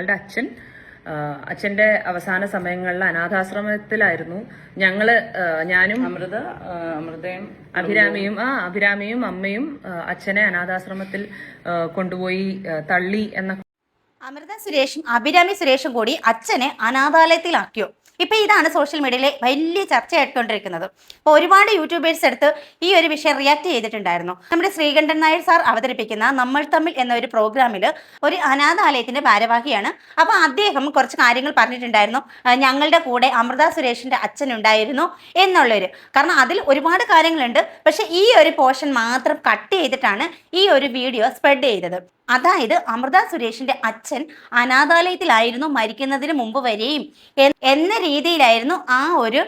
ഞങ്ങളുടെ അച്ഛന്റെ അവസാന സമയങ്ങളിൽ അനാഥാശ്രമത്തിലായിരുന്നു. ഞാനും അമൃതയും അഭിരാമിയും അമ്മയും അച്ഛനെ അനാഥാശ്രമത്തിൽ കൊണ്ടുപോയി തള്ളി എന്ന അമൃത സുരേഷും അഭിരാമി സുരേഷും കൂടി അച്ഛനെ അനാഥാലയത്തിലാക്കിയോ? ഇപ്പൊ ഇതാണ് സോഷ്യൽ മീഡിയയിലെ വലിയ ചർച്ചയായിക്കൊണ്ടിരിക്കുന്നത്. അപ്പോൾ ഒരുപാട് യൂട്യൂബേഴ്സ് എടുത്ത് ഈ ഒരു വിഷയം റിയാക്ട് ചെയ്തിട്ടുണ്ടായിരുന്നു. നമ്മുടെ ശ്രീകണ്ഠൻ നായർ സാർ അവതരിപ്പിക്കുന്ന നമ്മൾ തമ്മിൽ എന്ന ഒരു പ്രോഗ്രാമിൽ ഒരു അനാഥാലയത്തിന്റെ ഭാരവാഹിയാണ്. അപ്പോൾ അദ്ദേഹം കുറച്ച് കാര്യങ്ങൾ പറഞ്ഞിട്ടുണ്ടായിരുന്നു. ഞങ്ങളുടെ കൂടെ അമൃത സുരേഷിന്റെ അച്ഛൻ ഉണ്ടായിരുന്നു എന്നുള്ളൊരു, കാരണം അതിൽ ഒരുപാട് കാര്യങ്ങളുണ്ട്. പക്ഷെ ഈ ഒരു പോർഷൻ മാത്രം കട്ട് ചെയ്തിട്ടാണ് ഈ ഒരു വീഡിയോ സ്പ്രെഡ് ചെയ്തത്. അതായത് അമൃത സുരേഷിന്റെ അച്ഛൻ അനാഥാലയത്തിലായിരുന്നു മരിക്കുന്നതിന് മുമ്പ് വരെയും എന്ന രീതിയിലായിരുന്നു ആ ഒരു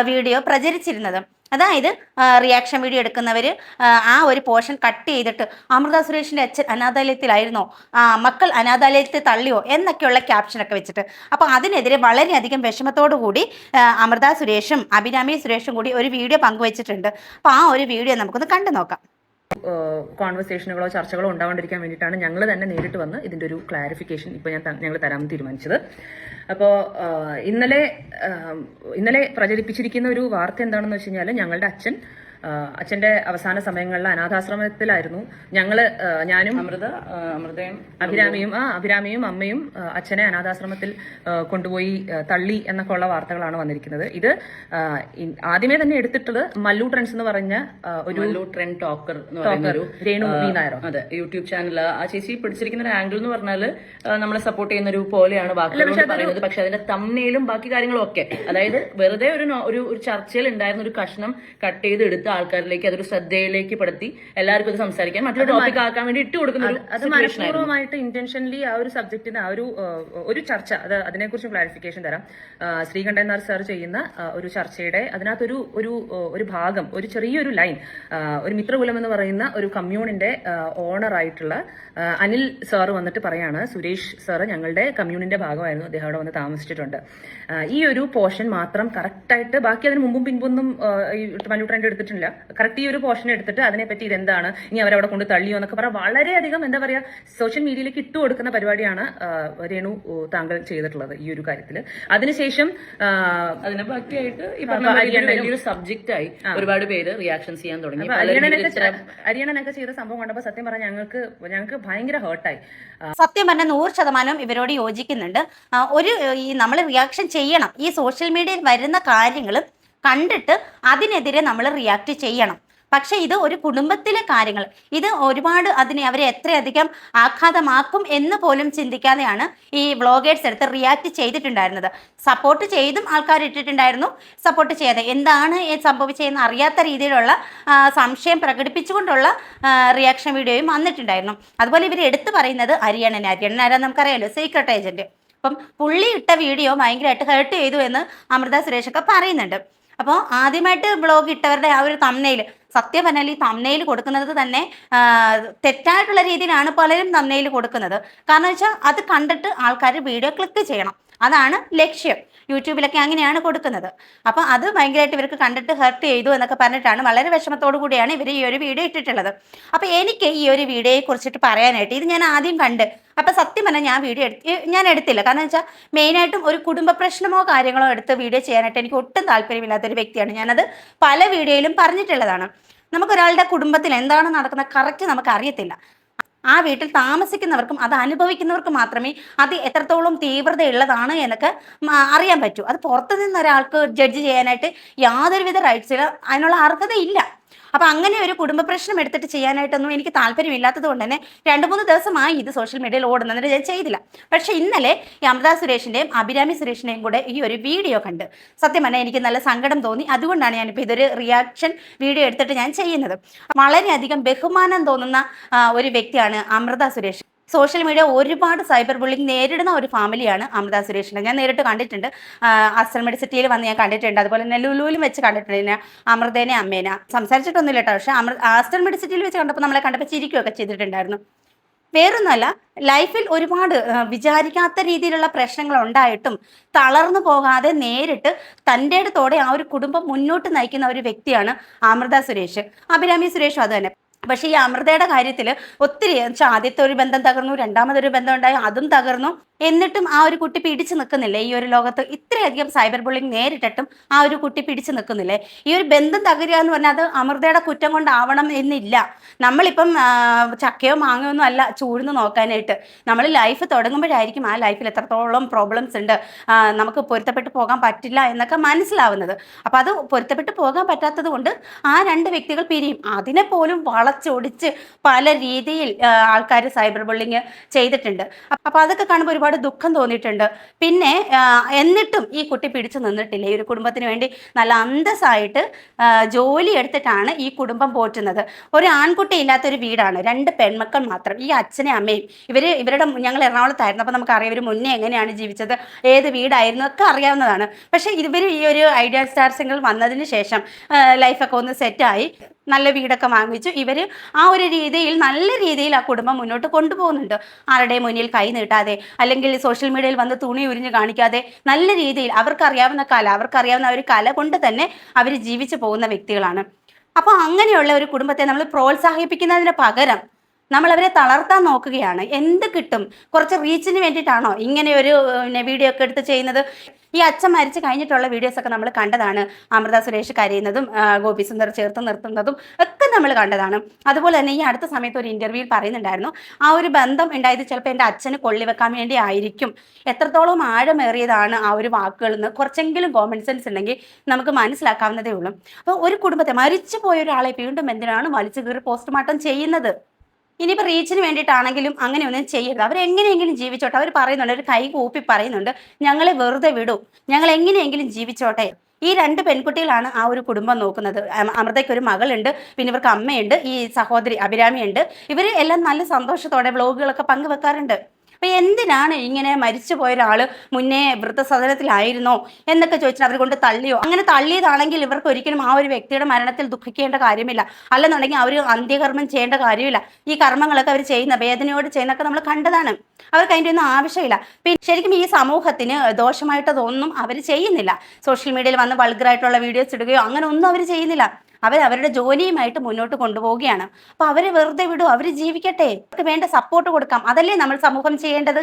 വീഡിയോ പ്രചരിച്ചിരുന്നത്. അതായത് റിയാക്ഷൻ വീഡിയോ എടുക്കുന്നവർ ആ ഒരു പോർഷൻ കട്ട് ചെയ്തിട്ട് അമൃത സുരേഷിന്റെ അച്ഛൻ അനാഥാലയത്തിലായിരുന്നോ, മക്കൾ അനാഥാലയത്തിൽ തള്ളിയോ എന്നൊക്കെയുള്ള ക്യാപ്ഷനൊക്കെ വെച്ചിട്ട്, അപ്പോൾ അതിനെതിരെ വളരെയധികം വിഷമത്തോടു കൂടി അമൃത സുരേഷും അഭിരാമി സുരേഷും കൂടി ഒരു വീഡിയോ പങ്കുവച്ചിട്ടുണ്ട്. അപ്പോൾ ആ ഒരു വീഡിയോ നമുക്കൊന്ന് കണ്ടു നോക്കാം. കോൺവെർസേഷനുകളോ ചർച്ചകളോ ഉണ്ടാവാണ്ടിരിക്കാൻ വേണ്ടിയിട്ടാണ് ഞങ്ങൾ തന്നെ നേരിട്ട് വന്ന് ഇതിന്റെ ഒരു ക്ലാരിഫിക്കേഷൻ ഇപ്പോൾ ഞങ്ങൾ തരാമെന്ന് തീരുമാനിച്ചത്. അപ്പോൾ ഇന്നലെ പ്രചരിപ്പിച്ചിരിക്കുന്ന ഒരു വാർത്ത എന്താണെന്ന് വെച്ച് കഴിഞ്ഞാൽ ഞങ്ങളുടെ അച്ഛന്റെ അവസാന സമയങ്ങളിൽ അനാഥാശ്രമത്തിലായിരുന്നു. ഞാനും അഭിരാമിയും അമ്മയും അച്ഛനെ അനാഥാശ്രമത്തിൽ കൊണ്ടുപോയി തള്ളി എന്നൊക്കെ ഉള്ള വാർത്തകളാണ് വന്നിരിക്കുന്നത്. ഇത് ആദ്യമേ തന്നെ എടുത്തിട്ടുള്ളത് മല്ലു ട്രെൻഡ്സ് എന്ന് പറഞ്ഞ ഒരു ട്രെൻഡ് ടോക്കർ രേണു വി നായരോ, അതെ, യൂട്യൂബ് ചാനൽ. ആ ചേച്ചി പിടിച്ചിരിക്കുന്ന ഒരു ആംഗിൾ എന്ന് പറഞ്ഞാൽ നമ്മളെ സപ്പോർട്ട് ചെയ്യുന്ന ഒരു പോലെയാണ് പറയുന്നത്. പക്ഷെ അതിന്റെ തമ്മിലും ബാക്കി കാര്യങ്ങളും ഒക്കെ, അതായത് വെറുതെ ഒരു ചർച്ചയിൽ ഉണ്ടായിരുന്ന ഒരു കഷ്ണം കട്ട് ചെയ്ത് എടുത്ത് ആൾക്കാരിലേക്ക് അതൊരു ശ്രദ്ധയിലേക്ക് പെടുത്തി എല്ലാവർക്കും ഇത് സംസാരിക്കാൻ മറ്റൊരു ടോപ്പിക് ആക്കാൻ വേണ്ടി ഇട്ട് കൊടുക്കുന്ന അത് മനഃപൂർവ്വമായിട്ട് ഇന്റൻഷനലി ആ ഒരു സബ്ജക്റ്റിന് ഒരു ചർച്ച, അതിനെക്കുറിച്ച് ക്ലാരിഫിക്കേഷൻ തരാം. ശ്രീകണ്ഠൻ നായർ സാർ ചെയ്യുന്ന ഒരു ചർച്ചയുടെ അതിനകത്തൊരു ഒരു ഭാഗം, ഒരു ചെറിയൊരു ലൈൻ, ഒരു മിത്രകുലം എന്ന് പറയുന്ന ഒരു കമ്മ്യൂണിന്റെ ഓണറായിട്ടുള്ള അനിൽ സാർ വന്നിട്ട് പറയാണ്, സുരേഷ് സാറ് ഞങ്ങളുടെ കമ്മ്യൂണിന്റെ ഭാഗമായിരുന്നു, അദ്ദേഹം അവിടെ വന്ന് താമസിച്ചിട്ടുണ്ട്. ഈ ഒരു പോർഷൻ മാത്രം കറക്റ്റായിട്ട്, ബാക്കി അതിന് മുമ്പും പിൻപൊന്നും മല്ലു ട്രെൻഡ് എടുത്തിട്ടില്ല. കറക്റ്റ് ഈ ഒരു പോർഷൻ എടുത്തിട്ട് അതിനെപ്പറ്റി ഇതെന്താണ്, ഇനി അവരവിടെ കൊണ്ട് തള്ളിയോ എന്നൊക്കെ പറയാം. വളരെയധികം എന്താ പറയാ, സോഷ്യൽ മീഡിയയിലേക്ക് ഇട്ടു കൊടുക്കുന്ന പരിപാടിയാണ് രേണു താങ്കൾ ചെയ്തിട്ടുള്ളത് ഈ ഒരു കാര്യത്തിൽ. അതിനുശേഷം അതിനെ ബാക്കിയായിട്ട് ഈ പറഞ്ഞ വലിയൊരു സബ്ജക്റ്റ് ആയി ഒരുപാട് പേര് റിയാക്ഷൻ ചെയ്യാൻ തുടങ്ങി. അരിയണനൊക്കെ ചെയ്ത സംഭവം കണ്ടപ്പോൾ സത്യം പറഞ്ഞാൽ ഞങ്ങൾക്ക് ഭയങ്കര ഹേർട്ടായി. സത്യം പറഞ്ഞാൽ 100% ഇവരോട് യോജിക്കുന്നുണ്ട്. നമ്മൾ റിയാക്ഷൻ ചെയ്യണം. ഈ സോഷ്യൽ മീഡിയയിൽ വരുന്ന കാര്യങ്ങൾ കണ്ടിട്ട് അതിനെതിരെ നമ്മൾ റിയാക്ട് ചെയ്യണം. പക്ഷെ ഇത് ഒരു കുടുംബത്തിലെ കാര്യങ്ങൾ, ഇത് ഒരുപാട് അവരെ എത്രയധികം ആഘാതമാക്കും എന്ന് പോലും ചിന്തിക്കാതെയാണ് ഈ വ്ളോഗേഴ്സ് എടുത്ത് റിയാക്ട് ചെയ്തിട്ടുണ്ടായിരുന്നത്. സപ്പോർട്ട് ചെയ്തും ആൾക്കാർ ഇട്ടിട്ടുണ്ടായിരുന്നു, സപ്പോർട്ട് ചെയ്യാതെ എന്താണ് സംഭവിച്ചതെന്ന് അറിയാത്ത രീതിയിലുള്ള സംശയം പ്രകടിപ്പിച്ചുകൊണ്ടുള്ള റിയാക്ഷൻ വീഡിയോയും വന്നിട്ടുണ്ടായിരുന്നു. അതുപോലെ ഇവർ എടുത്തു പറയുന്നത് അരിയണനാരാ നമുക്കറിയാലോ, സീക്രട്ട് ഏജന്റ്. അപ്പം പുള്ളി ഇട്ട വീഡിയോ ഭയങ്കരമായിട്ട് ഹേർട്ട് ചെയ്തു എന്ന് അമൃത സുരേഷൊക്കെ പറയുന്നുണ്ട്. അപ്പോൾ ആദ്യമായിട്ട് ബ്ലോഗ് ഇട്ടവരുടെ ആ ഒരു തംബ്നെയിൽ, സത്യം പറഞ്ഞാൽ ഈ തംബ്നെയിൽ കൊടുക്കുന്നത് തന്നെ തെറ്റായിട്ടുള്ള രീതിയിലാണ് പലരും തംബ്നെയിൽ കൊടുക്കുന്നത്. കാരണം വെച്ചാൽ അത് കണ്ടിട്ട് ആൾക്കാർ വീഡിയോ ക്ലിക്ക് ചെയ്യണം, അതാണ് ലക്ഷ്യം. യൂട്യൂബിലൊക്കെ അങ്ങനെയാണ് കൊടുക്കുന്നത്. അപ്പം അത് ഭയങ്കരമായിട്ട് ഇവർക്ക് കണ്ടിട്ട് ഹെർട്ട് ചെയ്തു എന്നൊക്കെ പറഞ്ഞിട്ടാണ് വളരെ വിഷമത്തോടു കൂടിയാണ് ഇവർ ഈ ഒരു വീഡിയോ ഇട്ടിട്ടുള്ളത്. അപ്പം എനിക്ക് ഈ ഒരു വീഡിയോയെ കുറിച്ചിട്ട് പറയാനായിട്ട്, ഇത് ഞാൻ ആദ്യം കണ്ട്, അപ്പം സത്യം പറഞ്ഞാൽ ഞാൻ എടുത്തില്ല. കാരണം വെച്ചാൽ മെയിനായിട്ടും ഒരു കുടുംബ പ്രശ്നമോ കാര്യങ്ങളോ എടുത്ത് വീഡിയോ ചെയ്യാനായിട്ട് എനിക്ക് ഒട്ടും താല്പര്യമില്ലാത്തൊരു വ്യക്തിയാണ്. ഞാനത് പല വീഡിയോയിലും പറഞ്ഞിട്ടുള്ളതാണ്. നമുക്കൊരാളുടെ കുടുംബത്തിൽ എന്താണ് നടക്കുന്നത് കറക്റ്റ് നമുക്ക് അറിയത്തില്ല. ആ വീട്ടിൽ താമസിക്കുന്നവർക്കും അത് അനുഭവിക്കുന്നവർക്കും മാത്രമേ അത് എത്രത്തോളം തീവ്രതയുള്ളതാണ് എന്നൊക്കെ അറിയാൻ പറ്റൂ. അത് പുറത്തു നിന്ന് ഒരാൾക്ക് ജഡ്ജ് ചെയ്യാനായിട്ട് യാതൊരുവിധ റൈറ്റ്സില്ല, അതിനുള്ള അർഹതയില്ല. അപ്പം അങ്ങനെ ഒരു കുടുംബ പ്രശ്നം എടുത്തിട്ട് ചെയ്യാനായിട്ടൊന്നും എനിക്ക് താല്പര്യമില്ലാത്തത് കൊണ്ട് തന്നെ 2-3 ദിവസമായി ഇത് സോഷ്യൽ മീഡിയയിൽ ഓടുന്നതിന് ഞാൻ ചെയ്തില്ല. പക്ഷെ ഇന്നലെ ഈ അമൃത സുരേഷിൻ്റെയും അഭിരാമി സുരേഷിൻ്റെയും കൂടെ ഈ ഒരു വീഡിയോ കണ്ട് സത്യം പറഞ്ഞാൽ എനിക്ക് നല്ല സങ്കടം തോന്നി. അതുകൊണ്ടാണ് ഞാനിപ്പോൾ ഇതൊരു റിയാക്ഷൻ വീഡിയോ എടുത്തിട്ട് ഞാൻ ചെയ്യുന്നത്. വളരെയധികം ബഹുമാനം തോന്നുന്ന ഒരു വ്യക്തിയാണ് അമൃത സുരേഷ്. സോഷ്യൽ മീഡിയ ഒരുപാട് സൈബർ ബുള്ളിങ് നേരിടുന്ന ഒരു ഫാമിലിയാണ് അമൃത സുരേഷിൻ്റെ. ഞാൻ നേരിട്ട് കണ്ടിട്ടുണ്ട്, ആസ്റ്റർ മെഡിസിറ്റിയിൽ വന്ന് ഞാൻ കണ്ടിട്ടുണ്ട്. അതുപോലെ തന്നെ ലുലുവിലും വെച്ച് കണ്ടിട്ടുണ്ട് ഞാൻ അമൃതേനെ അമ്മേനെ. സംസാരിച്ചിട്ടൊന്നുമില്ല കേട്ടോ, പക്ഷേ ആസ്റ്റർ മെഡിസിറ്റിയിൽ വെച്ച് കണ്ടപ്പോൾ നമ്മളെ കണ്ടപ്പോൾ ചിരിക്കുകയൊക്കെ ചെയ്തിട്ടുണ്ടായിരുന്നു. വേറൊന്നുമല്ല, ലൈഫിൽ ഒരുപാട് വിചാരിക്കാത്ത രീതിയിലുള്ള പ്രശ്നങ്ങൾ ഉണ്ടായിട്ടും തളർന്നു പോകാതെ നേരിട്ട് തൻ്റെ അടുത്തോടെ ആ ഒരു കുടുംബം മുന്നോട്ട് നയിക്കുന്ന ഒരു വ്യക്തിയാണ് അമൃത സുരേഷ്. അഭിരാമി സുരേഷും അത് തന്നെ. പക്ഷേ ഈ അമൃതയുടെ കാര്യത്തിൽ ഒത്തിരി ആദ്യത്തെ ഒരു ബന്ധം തകർന്നു, രണ്ടാമതൊരു ബന്ധം ഉണ്ടായി, അതും തകർന്നു. എന്നിട്ടും ആ ഒരു കുട്ടി പിടിച്ചു നിൽക്കുന്നില്ലേ ഈ ഒരു ലോകത്ത്? ഇത്രയധികം സൈബർ ബുള്ളിങ് നേരിട്ടിട്ടും ആ ഒരു കുട്ടി പിടിച്ചു നിൽക്കുന്നില്ലേ? ഈ ഒരു ബന്ധം തകരുക എന്ന് പറഞ്ഞാൽ അത് അമൃതയുടെ കുറ്റം കൊണ്ടാവണം എന്നില്ല. നമ്മളിപ്പം ചക്കയോ മാങ്ങയോ ഒന്നും അല്ല ചൂഴ്ന്ന് നോക്കാനായിട്ട്. നമ്മൾ ലൈഫ് തുടങ്ങുമ്പോഴായിരിക്കും ആ ലൈഫിൽ എത്രത്തോളം പ്രോബ്ലംസ് ഉണ്ട്, നമുക്ക് പൊരുത്തപ്പെട്ട് പോകാൻ പറ്റില്ല എന്നൊക്കെ മനസ്സിലാവുന്നത്. അപ്പം അത് പൊരുത്തപ്പെട്ട് പോകാൻ പറ്റാത്തത് കൊണ്ട് ആ രണ്ട് വ്യക്തികൾ പിരിയും. അതിനെ പോലും വളച്ചൊടിച്ച് പല രീതിയിൽ ആൾക്കാർ സൈബർ ബുള്ളിങ് ചെയ്തിട്ടുണ്ട്. അപ്പം അതൊക്കെ കാണുമ്പോൾ ഒരുപാട് ദുഃഖം തോന്നിയിട്ടുണ്ട്. പിന്നെ എന്നിട്ടും ഈ കുട്ടി പിടിച്ചു നിന്നിട്ടില്ല. ഈ ഒരു കുടുംബത്തിന് വേണ്ടി നല്ല അന്തസ്സായിട്ട് ജോലി എടുത്തിട്ടാണ് ഈ കുടുംബം പോറ്റുന്നത്. ഒരു ആൺകുട്ടി ഇല്ലാത്തൊരു വീടാണ്, 2 പെൺമക്കൾ മാത്രം. ഈ അച്ഛനെ അമ്മയും ഇവരുടെ ഞങ്ങൾ എറണാകുളത്തായിരുന്നു. അപ്പം നമുക്കറിയാം ഇവർ മുന്നേ എങ്ങനെയാണ് ജീവിച്ചത്, ഏത് വീടായിരുന്നു ഒക്കെ അറിയാവുന്നതാണ്. പക്ഷേ ഇവർ ഈ ഒരു ഐഡിയ സ്റ്റാർ സിംഗിൾ വന്നതിന് ശേഷം ലൈഫൊക്കെ ഒന്ന് സെറ്റായി നല്ല വീടൊക്കെ വാങ്ങിച്ചു. ഇവർ ആ ഒരു രീതിയിൽ നല്ല രീതിയിൽ ആ കുടുംബം മുന്നോട്ട് കൊണ്ടുപോകുന്നുണ്ട്. ആരുടെയും മുന്നിൽ കൈ നീട്ടാതെ, അല്ലെങ്കിൽ സോഷ്യൽ മീഡിയയിൽ വന്ന് തുണി ഉരിഞ്ഞ് കാണിക്കാതെ നല്ല രീതിയിൽ അവർക്കറിയാവുന്ന കല, അവർക്കറിയാവുന്ന ഒരു കല കൊണ്ട് തന്നെ അവർ ജീവിച്ചു പോകുന്ന വ്യക്തികളാണ്. അപ്പോൾ അങ്ങനെയുള്ള ഒരു കുടുംബത്തെ നമ്മൾ പ്രോത്സാഹിപ്പിക്കുന്നതിന് പകരം നമ്മൾ അവരെ തളർത്താൻ നോക്കുകയാണ്. എന്ത് കിട്ടും? കുറച്ച് റീച്ചിന് വേണ്ടിയിട്ടാണോ ഇങ്ങനെ ഒരു വീഡിയോ ഒക്കെ എടുത്ത് ചെയ്യുന്നത്? ഈ അച്ഛൻ മരിച്ചു കഴിഞ്ഞിട്ടുള്ള വീഡിയോസൊക്കെ നമ്മൾ കണ്ടതാണ്. അമൃത സുരേഷ് കരയുന്നതും ഗോപി സുന്ദർ ചേർത്ത് നിർത്തുന്നതും ഒക്കെ നമ്മൾ കണ്ടതാണ്. അതുപോലെ തന്നെ ഈ അടുത്ത സമയത്ത് ഒരു ഇന്റർവ്യൂവിൽ പറയുന്നുണ്ടായിരുന്നു, ആ ഒരു ബന്ധം ഉണ്ടായത് ചിലപ്പോൾ എൻ്റെ അച്ഛന് കൊള്ളിവെക്കാൻ വേണ്ടി ആയിരിക്കും. എത്രത്തോളം ആഴമേറിയതാണ് ആ ഒരു വാക്കുകളിൽ നിന്ന് കുറച്ചെങ്കിലും കോമൺ സെൻസ് ഉണ്ടെങ്കിൽ നമുക്ക് മനസ്സിലാക്കാവുന്നതേ ഉള്ളൂ. അപ്പോൾ ഒരു കുടുംബത്തെ, മരിച്ചു പോയ ഒരാളെ വീണ്ടും എന്തിനാണ് വലിച്ചു കീറി പോസ്റ്റ്മോർട്ടം ചെയ്യുന്നത്? ഇനിയിപ്പോൾ റീച്ചിന് വേണ്ടിയിട്ടാണെങ്കിലും അങ്ങനെയൊന്നും ചെയ്യരുത്. അവരെങ്ങനെയെങ്കിലും ജീവിച്ചോട്ടെ. അവർ പറയുന്നുണ്ട്, ഒരു കൈ കൂപ്പി പറയുന്നുണ്ട്, ഞങ്ങളെ വെറുതെ വിടൂ, ഞങ്ങൾ എങ്ങനെയെങ്കിലും ജീവിച്ചോട്ടെ. ഈ 2 പെൺകുട്ടികളാണ് ആ ഒരു കുടുംബം നോക്കുന്നത്. അമൃതയ്ക്ക് ഒരു മകളുണ്ട്, പിന്നെ ഇവർക്ക് അമ്മയുണ്ട്, ഈ സഹോദരി അഭിരാമിയുണ്ട്. ഇവർ എല്ലാം നല്ല സന്തോഷത്തോടെ വ്ളോഗുകളൊക്കെ പങ്കുവെക്കാറുണ്ട്. അപ്പം എന്തിനാണ് ഇങ്ങനെ മരിച്ചു പോയ ഒരാൾ മുന്നേ വൃദ്ധസദനത്തിലായിരുന്നോ എന്നൊക്കെ ചോദിച്ചാൽ അവർ കൊണ്ട് തള്ളിയോ? അങ്ങനെ തള്ളിയതാണെങ്കിൽ ഇവർക്ക് ഒരിക്കലും ആ ഒരു വ്യക്തിയുടെ മരണത്തിൽ ദുഃഖിക്കേണ്ട കാര്യമില്ല. അല്ലെന്നുണ്ടെങ്കിൽ അവർ അന്ത്യകർമ്മം ചെയ്യേണ്ട കാര്യമില്ല. ഈ കർമ്മങ്ങളൊക്കെ അവർ ചെയ്യുന്ന വേദനയോട് ചെയ്യുന്നൊക്കെ നമ്മൾ കണ്ടതാണ്. അവർക്ക് അതിൻ്റെ ഒന്നും ആവശ്യമില്ല. പിന്നെ ശരിക്കും ഈ സമൂഹത്തിന് ദോഷമായിട്ടതൊന്നും അവർ ചെയ്യുന്നില്ല. സോഷ്യൽ മീഡിയയിൽ വന്ന് വൾഗറായിട്ടുള്ള വീഡിയോസ് ഇടുകയോ അങ്ങനെ ഒന്നും അവർ ചെയ്യുന്നില്ല. അവരുടെ ജോലിയുമായിട്ട് മുന്നോട്ട് കൊണ്ടുപോവുകയാണ്. അപ്പോൾ അവരെ വെറുതെ വിടൂ, അവർ ജീവിക്കട്ടെ, അവർക്ക് വേണ്ട സപ്പോർട്ട് കൊടുക്കാം. അതല്ലേ നമ്മൾ സമൂഹം ചെയ്യേണ്ടത്?